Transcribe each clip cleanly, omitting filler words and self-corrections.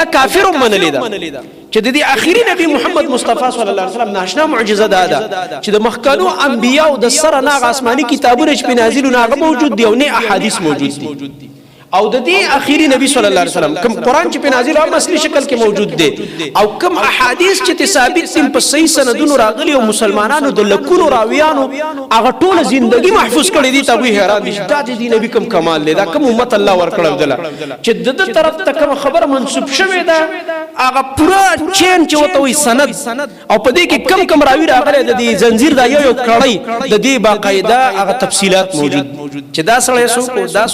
کافر منلی دا چې د دې اخیری نبی محمد مصطفی صلی الله علیه وسلم ناشنا معجزه ده چې د مخکانو انبیاء او د سره ناغ آسمانی کتابونه چې نازل ناغه موجود دي او نه احادیث موجود دي او د دې اخیری نبی صلی الله علیه وسلم کوم قران چې په نازل او اصلي شکل کې موجود دي او کوم احادیث چې ثابت دي په صحیح سندونو راغلي او مسلمانانو د لکونو راویانو هغه ټول ژوندۍ محفوظ کړي دي ته وی حیران دي دا د دې نبی کوم کمال دی دا کوم امت الله ورکړل دله چې د طرف ته کوم خبر منسوب شوی ده هغه پورا چین چې وته وي سند او په دې کې کم راوی راغلي د دې زنجیر دا یو کړی د دې باقاعده هغه تفصيلات موجود چې دا سره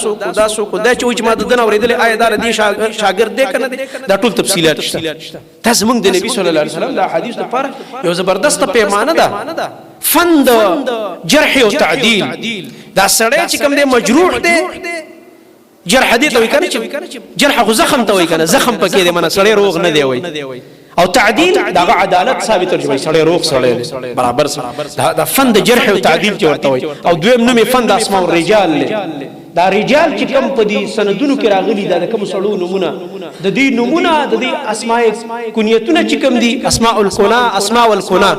سو دا سو دا چې ما د دنه اوریدل آیا دا دې شاګرد دې کنه دا ټول تفصيلات شته تاسو موږ د نبی صلی الله علیه وسلم دا حدیث لپاره یو زبردست پیمانه ده فند جرح او تعدیل دا سړی چې کوم دې مجروح دی جرح دې ته وی کنه چې جرح خو زخم ته وی کنه زخم پکې دې منه سړی روغ نه دی وی او تعدیل دا عدالت ثابت ترجمه سړی روغ سړی برابر دا فند جرح او تعدیل چې ورته وی او دویم نوم فند اسماء الرجال دا رجال چې کوم په دې سندونو کې راغلي دا کوم سړو نمونه د دې نمونه د دې اسماء کنیتونه چې کوم دي اسماء الکنا اسماء والکنا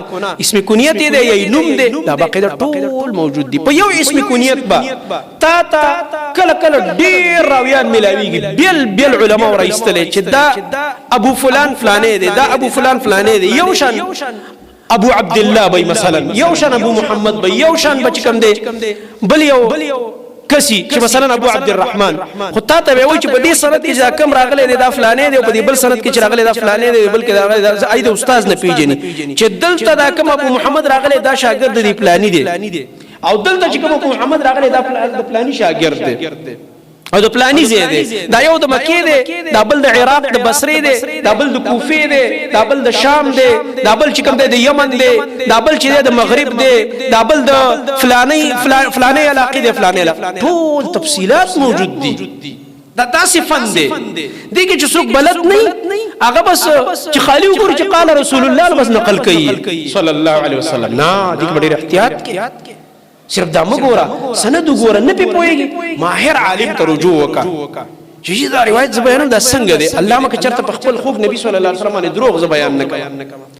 اسم کنیت دی یا نوم دی دا باقاعده ټول موجود دي په یو اسم کنیت با تا کله ډیر راویان ملاویږي بیل علماء راایستل چې دا ابو فلان فلانه دی دا ابو فلان فلانه دی یو شان ابو عبد الله بای مثلا یو شان ابو محمد بای یو شان بچ کوم دی بل یو کسی چې مثلا ابو عبد الرحمن خو تا ته وی چې په دې سند کې ځکه کم راغلی دی دا فلانه دی او په دې بل سند کې چې راغلی دا فلانه دی بلکې دا اې د استاد نه پیژني چې دلته دا کوم ابو محمد راغلی دا شاګرد دی فلانی دی او دلته چې کوم ابو محمد راغلی دا فلانی شاګرد دی او د پلانی زی دی دا یو د مکی دی دا بل د عراق د بصری دی دا بل د کوفه دی دا بل د شام دی دا بل چې کوم دی د یمن دی دا بل چې د مغرب دی دا بل د فلانی علاقه دی فلانی ټول تفصيلات موجود دي دا تاسو فن دی دغه چې څوک بلد نه هغه بس چې خالی وګوري چې قال رسول الله بس نقل کوي صلی الله علیه وسلم نه دغه ډیر احتیاط کې صرف دا مګورا سند وګورا نه پی پويږي ماهر عالم ته رجوع وکا چې دا روایت زبیان دا څنګه دی علامه که چرته په خپل خوب نبی صلی الله علیه وسلم باندې دروغ زبیان نه کوي